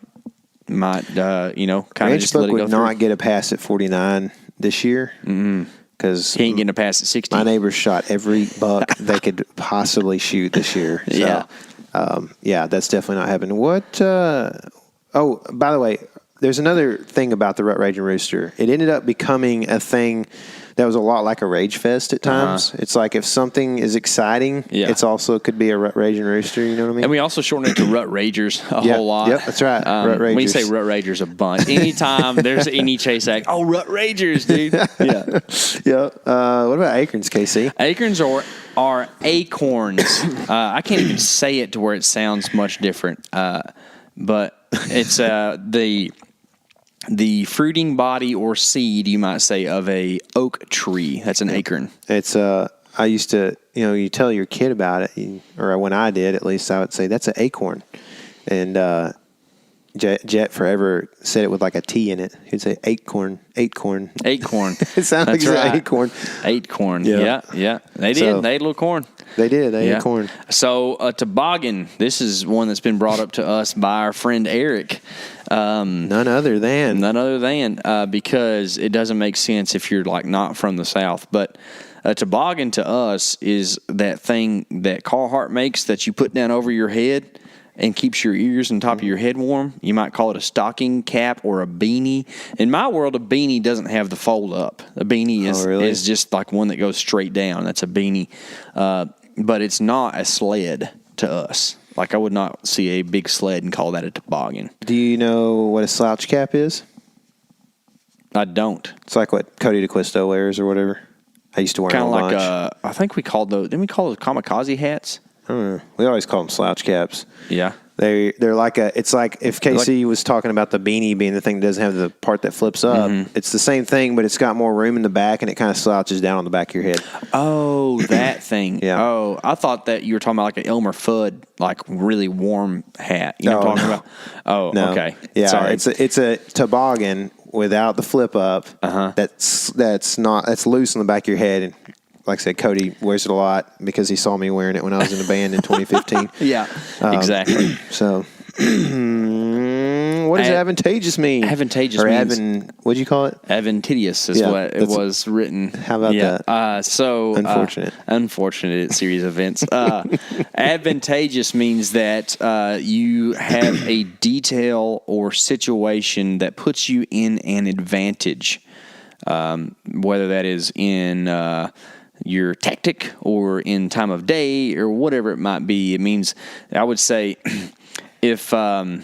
Speaker 1: might kind of just let it go
Speaker 2: would
Speaker 1: through.
Speaker 2: not get a pass at 49 this year. Because
Speaker 1: he ain't getting a pass at 60.
Speaker 2: My neighbors shot every buck they could possibly shoot this year. So, that's definitely not happening. What? Oh, by the way, there's another thing about the Rut Raging Rooster. It ended up becoming a thing that was a lot like a rage fest at times. It's like if something is exciting, it's also could be a Rut Raging Rooster. You know what I mean?
Speaker 1: And we also shorten it to Rut Ragers a whole lot.
Speaker 2: Yep, that's right. Rut Ragers.
Speaker 1: When you say Rut Ragers a bunch, anytime there's any chase act, Rut Ragers, dude.
Speaker 2: Yeah. What about acorns, K.C.?
Speaker 1: Acorns are acorns. I can't even say it to where it sounds much different. But it's the fruiting body or seed, you might say, of a oak tree. That's an acorn.
Speaker 2: It's I used to, you tell your kid about it, or when I did, at least I would say that's an acorn. And Jet forever said it with like a T in it. He'd say acorn.
Speaker 1: It
Speaker 2: sounds like an acorn.
Speaker 1: Acorn. Yeah. They did.
Speaker 2: So,
Speaker 1: they ate a little corn.
Speaker 2: They did. They ate corn.
Speaker 1: So a toboggan. This is one that's been brought up to us by our friend Eric.
Speaker 2: None other than
Speaker 1: because it doesn't make sense if you're like not from the South. But a toboggan to us is that thing that Carhartt makes that you put down over your head and keeps your ears and top of your head warm. You might call it a stocking cap or a beanie. In my world, a beanie doesn't have the fold up. A beanie is just like one that goes straight down. That's a beanie. But it's not a sled to us. Like I would not see a big sled and call that a toboggan.
Speaker 2: Do you know what a slouch cap is?
Speaker 1: I don't.
Speaker 2: It's like what Cody DeQuisto wears or whatever. I used to wear them a bunch.
Speaker 1: I think we called those, didn't we call those kamikaze hats?
Speaker 2: We always call them slouch caps.
Speaker 1: Yeah.
Speaker 2: They're like it's like if KC was talking about the beanie being the thing that doesn't have the part that flips up. It's the same thing, but it's got more room in the back and it kind of slouches down on the back of your head.
Speaker 1: Oh, that thing.
Speaker 2: Yeah.
Speaker 1: Oh, I thought that you were talking about like an Elmer Fudd, like really warm hat. You know what I'm talking about? Oh,
Speaker 2: no.
Speaker 1: Okay.
Speaker 2: Yeah,
Speaker 1: Sorry.
Speaker 2: it's a toboggan without the flip up. That's loose on the back of your head. And like I said, Cody wears it a lot because he saw me wearing it when I was in the band in 2015.
Speaker 1: Yeah, exactly.
Speaker 2: So, what does advantageous mean?
Speaker 1: Advantageous means...
Speaker 2: what'd you call it?
Speaker 1: Advantageous is what it was written.
Speaker 2: How about that?
Speaker 1: Unfortunate series of events. Advantageous means that you have a detail or situation that puts you in an advantage, whether that is in... your tactic or in time of day or whatever it might be. It means, I would say, if I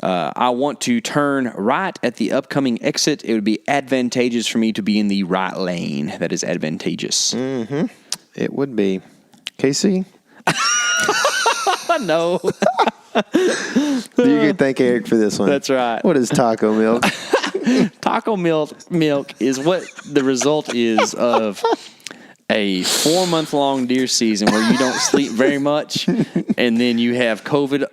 Speaker 1: want to turn right at the upcoming exit, it would be advantageous for me to be in the right lane. That is advantageous.
Speaker 2: It would be. KC?
Speaker 1: No.
Speaker 2: You can thank Eric for this one.
Speaker 1: That's right.
Speaker 2: What is taco milk?
Speaker 1: Taco milk is what the result is of a 4-month-long deer season where you don't sleep very much, and then you have COVID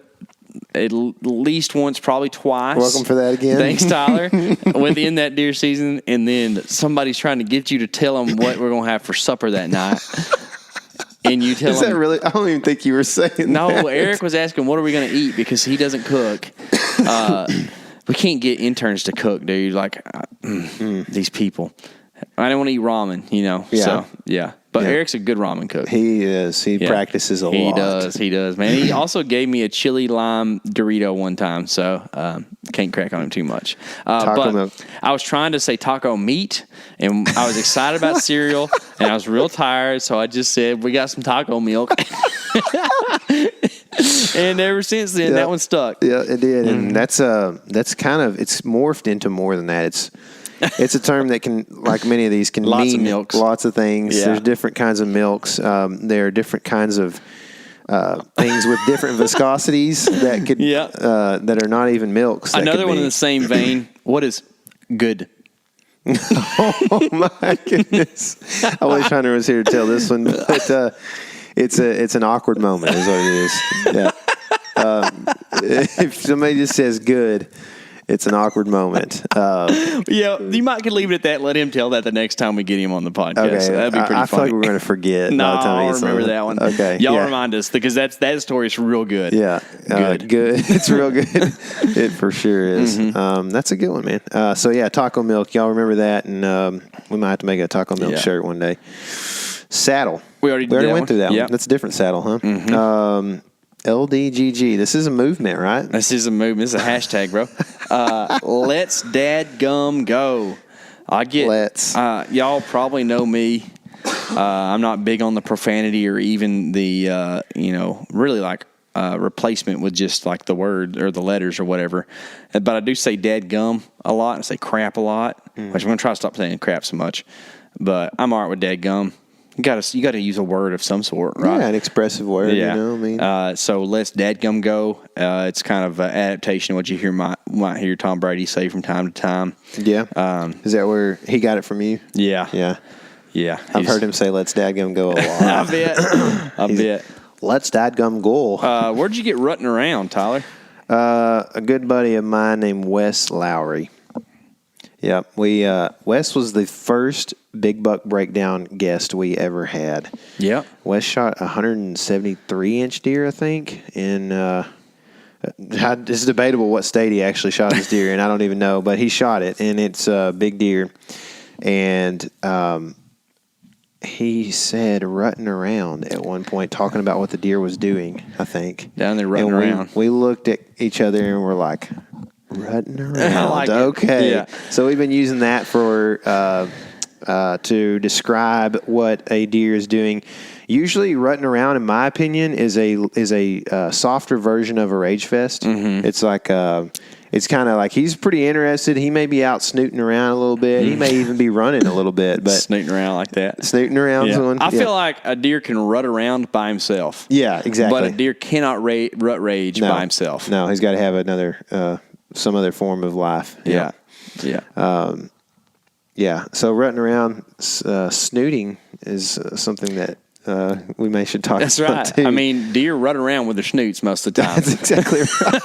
Speaker 1: at least once, probably twice.
Speaker 2: Welcome for that again.
Speaker 1: Thanks, Tyler. Within that deer season, and then somebody's trying to get you to tell them what we're going to have for supper that night. And you tell
Speaker 2: him. Is that really? I don't even think you were saying
Speaker 1: no,
Speaker 2: that.
Speaker 1: Eric was asking, what are we going to eat? Because he doesn't cook. We can't get interns to cook, dude. Like, these people. I don't want to eat ramen, you know.
Speaker 2: Yeah.
Speaker 1: So, yeah. But Eric's a good ramen cook.
Speaker 2: He is. He practices a lot.
Speaker 1: He does, man. He also gave me a chili lime Dorito one time, so can't crack on him too much.
Speaker 2: Taco milk.
Speaker 1: I was trying to say taco meat, and I was excited about cereal, and I was real tired, so I just said, we got some taco milk. And ever since then, that one stuck.
Speaker 2: Yeah, it did. And that's kind of, it's morphed into more than that. It's a term that can, like many of these, can
Speaker 1: lots
Speaker 2: mean
Speaker 1: of milks.
Speaker 2: Lots of things.
Speaker 1: Yeah.
Speaker 2: There's different kinds of milks. There are different kinds of things with different viscosities that could that are not even milks.
Speaker 1: Another one in the same vein. What is good?
Speaker 2: Oh my goodness! I wish Hunter was here to tell this one, but it's an awkward moment, is what it is. Yeah. If somebody just says good, it's an awkward moment.
Speaker 1: You might could leave it at that. Let him tell that the next time we get him on the podcast.
Speaker 2: Okay,
Speaker 1: That'd be pretty funny.
Speaker 2: I feel like we're going to forget.
Speaker 1: No,
Speaker 2: by the time
Speaker 1: I'll remember that one.
Speaker 2: Okay,
Speaker 1: y'all remind us because that story is real good.
Speaker 2: Yeah, good. It's real good. It for sure is. That's a good one, man. So yeah, taco milk. Y'all remember that, and we might have to make a taco milk shirt one day. Saddle.
Speaker 1: We already
Speaker 2: went through that one. That's a different saddle, huh? LDGG. This is a movement, right?
Speaker 1: This is a movement. This is a hashtag, bro. Let's dadgum go.
Speaker 2: Let's.
Speaker 1: Y'all probably know me. I'm not big on the profanity or even the, really like replacement with just like the word or the letters or whatever. But I do say dadgum a lot. I say crap a lot, which I'm going to try to stop saying crap so much. But I'm all right with dadgum. You got to use a word of some sort, right?
Speaker 2: Yeah, an expressive word.
Speaker 1: Yeah.
Speaker 2: You know what I mean?
Speaker 1: So let's dadgum go. It's kind of an adaptation of what you might hear Tom Brady say from time to time.
Speaker 2: Yeah. Is that where he got it from you?
Speaker 1: Yeah.
Speaker 2: Yeah.
Speaker 1: Yeah.
Speaker 2: I've heard him say let's dadgum go a lot.
Speaker 1: I bet.
Speaker 2: Let's dadgum go.
Speaker 1: Where'd you get rutting around, Tyler?
Speaker 2: A good buddy of mine named Wes Lowry. Yep. Wes was the first Big Buck Breakdown guest we ever had.
Speaker 1: Yep.
Speaker 2: Wes shot a 173-inch deer, I think, and it's debatable what state he actually shot his deer in. I don't even know, but he shot it, and it's a big deer. And he said rutting around at one point, talking about what the deer was doing, I think.
Speaker 1: Down there rutting around.
Speaker 2: We looked at each other and we're like, rutting around.
Speaker 1: I like
Speaker 2: okay.
Speaker 1: Yeah.
Speaker 2: So we've been using that for to describe what a deer is doing. Usually, rutting around, in my opinion, is a softer version of a rage fest. Mm-hmm. It's like it's kind of like he's pretty interested. He may be out snooting around a little bit. He may even be running a little bit, but
Speaker 1: snooting around like that.
Speaker 2: Snooting around.
Speaker 1: Yeah. I feel like a deer can rut around by himself.
Speaker 2: Yeah, exactly.
Speaker 1: But a deer cannot rut rage by himself.
Speaker 2: No, he's got to have another some other form of life.
Speaker 1: Yeah.
Speaker 2: Yeah. So rutting around, snooting is something that we should talk
Speaker 1: That's
Speaker 2: about.
Speaker 1: right.
Speaker 2: Too.
Speaker 1: I mean, deer rut around with their snoots most of the time.
Speaker 2: That's exactly right.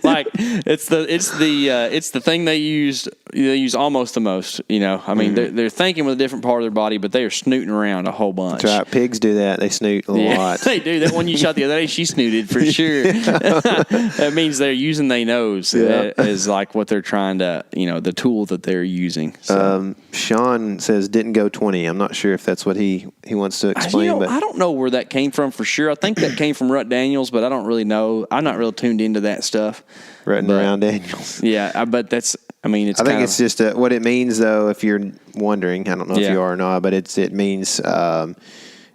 Speaker 1: Like it's the thing they use almost the most. I mean, they're thinking with a different part of their body, but they are snooting around a whole bunch.
Speaker 2: That's right. Pigs do that. They snoot a lot.
Speaker 1: They do. That one you shot the other day, she snooted for sure. That means they're using their nose as like what they're trying to, the tool that they're using. So.
Speaker 2: Sean says didn't go 20. I'm not sure if that's what he wants to explain. But
Speaker 1: I don't know where that came from for sure. I think that came from Rut Daniels, but I don't really know. I'm not real tuned into that stuff.
Speaker 2: Rutting around Daniels.
Speaker 1: Yeah, but that's. I mean, it's.
Speaker 2: I think it's just what it means, though. If you're wondering, I don't know if you are or not, but it means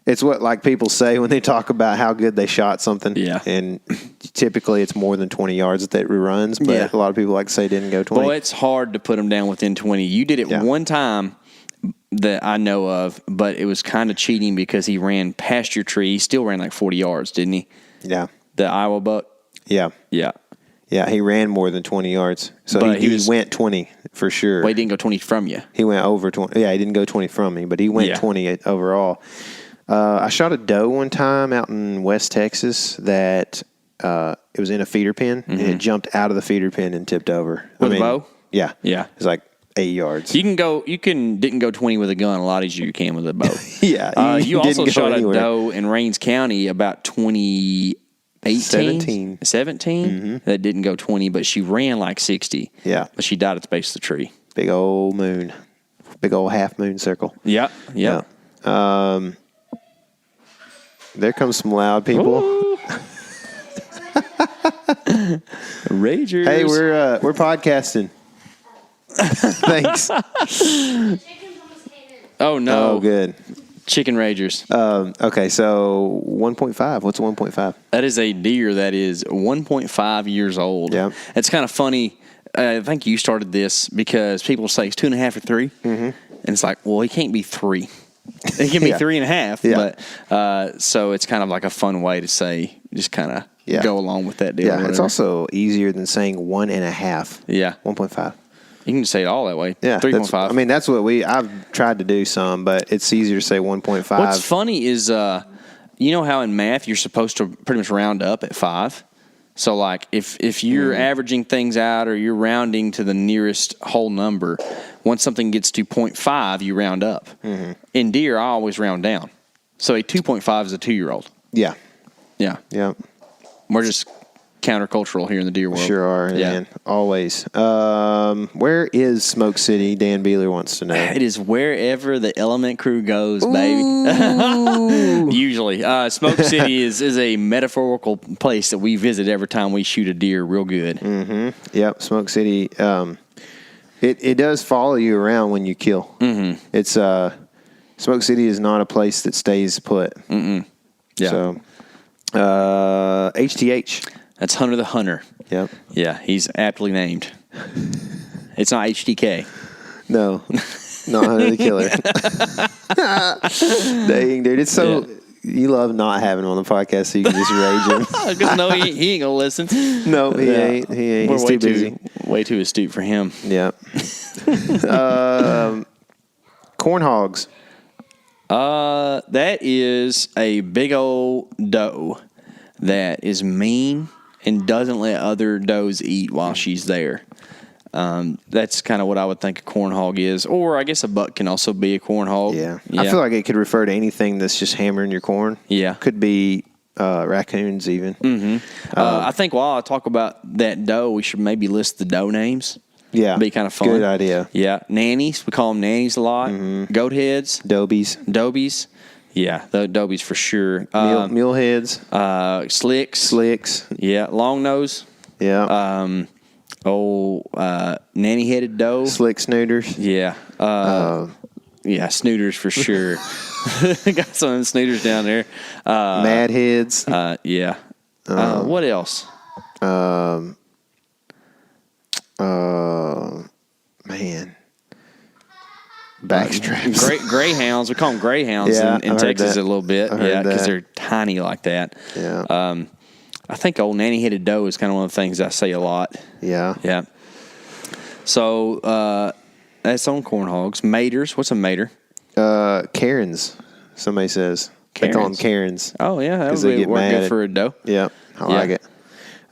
Speaker 2: it's what like people say when they talk about how good they shot something.
Speaker 1: Yeah,
Speaker 2: and typically it's more than 20 yards that it runs, but a lot of people like to say didn't go 20.
Speaker 1: Well, it's hard to put them down within 20. You did it one time that I know of, but it was kind of cheating because he ran past your tree. He still ran like 40 yards, didn't he?
Speaker 2: Yeah.
Speaker 1: The Iowa buck?
Speaker 2: Yeah.
Speaker 1: Yeah.
Speaker 2: Yeah, he ran more than 20 yards. So he went 20 for sure.
Speaker 1: Well, he didn't go 20 from you.
Speaker 2: He went over 20. Yeah, he didn't go 20 from me, but he went 20 overall. I shot a doe one time out in West Texas that it was in a feeder pen, and it jumped out of the feeder pen and tipped over.
Speaker 1: With a bow?
Speaker 2: Yeah.
Speaker 1: Yeah.
Speaker 2: It was like 8 yards.
Speaker 1: You didn't go 20 with a gun a lot easier you can with a bow.
Speaker 2: Yeah.
Speaker 1: You also shot a doe in Rains County about 2018? 17? That didn't go 20, but she ran like 60.
Speaker 2: Yeah.
Speaker 1: But she died at the base of the tree.
Speaker 2: Big old moon. Big old half moon circle.
Speaker 1: Yeah.
Speaker 2: There comes some loud people.
Speaker 1: Ragers.
Speaker 2: Hey, we're podcasting. Thanks.
Speaker 1: Oh no.
Speaker 2: Oh, good.
Speaker 1: Chicken ragers.
Speaker 2: Okay, so 1.5. What's 1.5?
Speaker 1: That is a deer that is 1.5 years old.
Speaker 2: Yeah.
Speaker 1: It's kind of funny. I think you started this because people say it's 2.5 or 3. And it's like, well, he can't be 3. It can be 3.5.
Speaker 2: Yeah.
Speaker 1: But so it's kind of like a fun way to say, just kind of go along with that deal.
Speaker 2: Yeah, it's also easier than saying 1.5.
Speaker 1: Yeah.
Speaker 2: 1.5.
Speaker 1: You can just say it all that way.
Speaker 2: Yeah.
Speaker 1: 3.5.
Speaker 2: I mean, that's what I've tried to do some, but it's easier to say 1.5.
Speaker 1: What's funny is, you know how in math you're supposed to pretty much round up at 5? So, like, if you're averaging things out or you're rounding to the nearest whole number, once something gets to 0.5, you round up. In deer, I always round down. So a 2.5 is a 2-year-old.
Speaker 2: Yeah.
Speaker 1: Yeah.
Speaker 2: Yeah.
Speaker 1: We're just countercultural here in the deer world.
Speaker 2: Sure are, man. Always. Where is Smoke City? Dan Beeler wants to know.
Speaker 1: It is wherever the Element Crew goes, baby. Usually. Smoke City is a metaphorical place that we visit every time we shoot a deer real good.
Speaker 2: Yep, Smoke City. It does follow you around when you kill. It's Smoke City is not a place that stays put.
Speaker 1: Yeah.
Speaker 2: So, HTH.
Speaker 1: That's Hunter the Hunter.
Speaker 2: Yep.
Speaker 1: Yeah, he's aptly named. It's not HTK.
Speaker 2: No, not Hunter the Killer. Dang, dude. It's so... Yeah. You love not having him on the podcast so you can just rage him.
Speaker 1: Because no, he ain't going to listen.
Speaker 2: No, he ain't. He's too busy.
Speaker 1: Way too astute for him.
Speaker 2: Yeah. Corn hogs.
Speaker 1: That is a big old doe that is mean and doesn't let other does eat while she's there. That's kind of what I would think a corn hog is. Or I guess a buck can also be a corn hog.
Speaker 2: Yeah. I feel like it could refer to anything that's just hammering your corn.
Speaker 1: Yeah.
Speaker 2: Could be raccoons even.
Speaker 1: I think while I talk about that doe, we should maybe list the doe names.
Speaker 2: Yeah.
Speaker 1: It'd be kind of fun.
Speaker 2: Good idea.
Speaker 1: Yeah. Nannies. We call them nannies a lot. Goat heads.
Speaker 2: Dobies.
Speaker 1: Yeah, the dobies for sure.
Speaker 2: Mule heads.
Speaker 1: Slicks. Yeah. Long nose.
Speaker 2: Yeah.
Speaker 1: Nanny-headed doe.
Speaker 2: Slick snooters.
Speaker 1: Yeah. Yeah, snooters for sure. Got some of them snooters down there.
Speaker 2: Mad heads.
Speaker 1: Yeah. What else?
Speaker 2: Backstraps.
Speaker 1: Greyhounds. We call them greyhounds in Texas a little bit. Yeah, because they're tiny like that.
Speaker 2: Yeah.
Speaker 1: I think old nanny-headed doe is kind of one of the things I say a lot.
Speaker 2: Yeah.
Speaker 1: Yeah. So that's on corn hogs. Maters. What's a mater?
Speaker 2: Karens, somebody says. They call them Karens.
Speaker 1: Oh, yeah. That would work good for a doe.
Speaker 2: Yeah, I like it.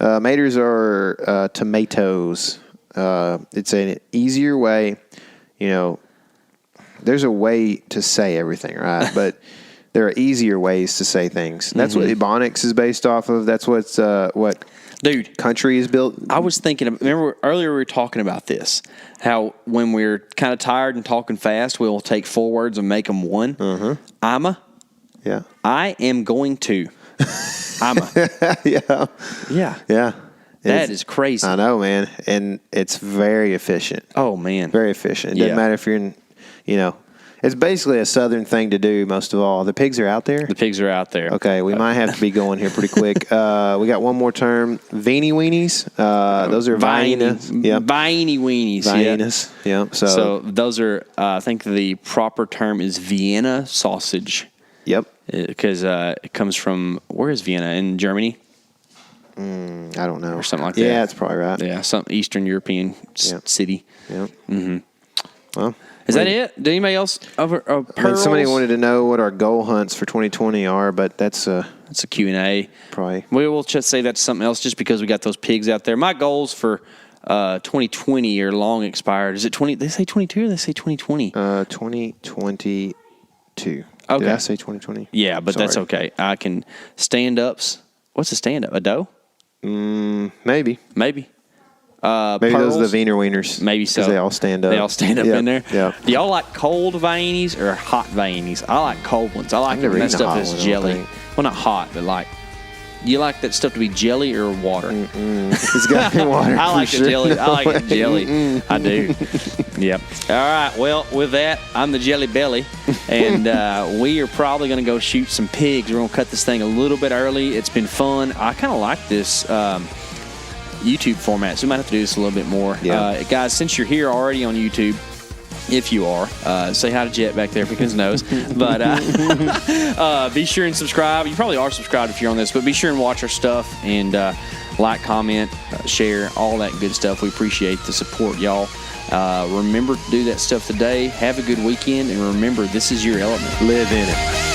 Speaker 2: Maters are tomatoes. It's an easier way. You know, there's a way to say everything, right? But there are easier ways to say things. That's what Ebonics is based off of. That's what country is built.
Speaker 1: I was thinking, remember earlier we were talking about this, how when we're kind of tired and talking fast, we'll take 4 words and make them one.
Speaker 2: Yeah.
Speaker 1: I am going to.
Speaker 2: Yeah.
Speaker 1: Yeah. That is crazy.
Speaker 2: I know, man. And it's very efficient.
Speaker 1: Oh, man.
Speaker 2: Very efficient. It doesn't matter if you're in, it's basically a Southern thing to do most of all. The pigs are out there?
Speaker 1: The pigs are out there.
Speaker 2: Okay, we might have to be going here pretty quick. We got one more term. Veiny weenies. Those are Viennas. Yep.
Speaker 1: Viney weenies.
Speaker 2: Viennas. Yep.
Speaker 1: So those are, I think the proper term is Vienna sausage.
Speaker 2: Yep.
Speaker 1: Because it comes from, where is Vienna? In Germany?
Speaker 2: I don't know.
Speaker 1: Or something like that.
Speaker 2: Yeah, that's probably right.
Speaker 1: Yeah, some Eastern European city.
Speaker 2: Yep.
Speaker 1: Well, is that it? Did anybody else?
Speaker 2: Somebody wanted to know what our goal hunts for 2020 are, but that's a
Speaker 1: Q&A.
Speaker 2: Probably.
Speaker 1: We will just say that's something else just because we got those pigs out there. My goals for 2020 are long expired. Is it 20? They say 22 or they say 2020?
Speaker 2: 2022.
Speaker 1: Okay.
Speaker 2: Did I say 2020?
Speaker 1: Yeah, but that's okay. I can stand-ups. What's a stand-up? A doe?
Speaker 2: Maybe.
Speaker 1: Maybe
Speaker 2: those are the Wiener Wieners.
Speaker 1: Maybe so.
Speaker 2: Because they all stand up.
Speaker 1: They all stand up in there.
Speaker 2: Yeah.
Speaker 1: Do y'all like cold Viennies or hot Viennies? I like cold ones. I like when that stuff is jelly. Well, not hot, but like, you like that stuff to be jelly or water?
Speaker 2: It's got to be water.
Speaker 1: I like the jelly. I like it jelly. I do. Yep. All right. Well, with that, I'm the Jelly Belly, and we are probably going to go shoot some pigs. We're going to cut this thing a little bit early. It's been fun. I kind of like this YouTube format, so we might have to do this a little bit more.
Speaker 2: Yeah.
Speaker 1: Guys, since you're here already on YouTube, if you are, say hi to Jet back there because he knows. But be sure and subscribe. You probably are subscribed if you're on this, but be sure and watch our stuff and like, comment, share, all that good stuff. We appreciate the support, y'all. Remember to do that stuff today. Have a good weekend, and remember, this is your element.
Speaker 2: Live in it.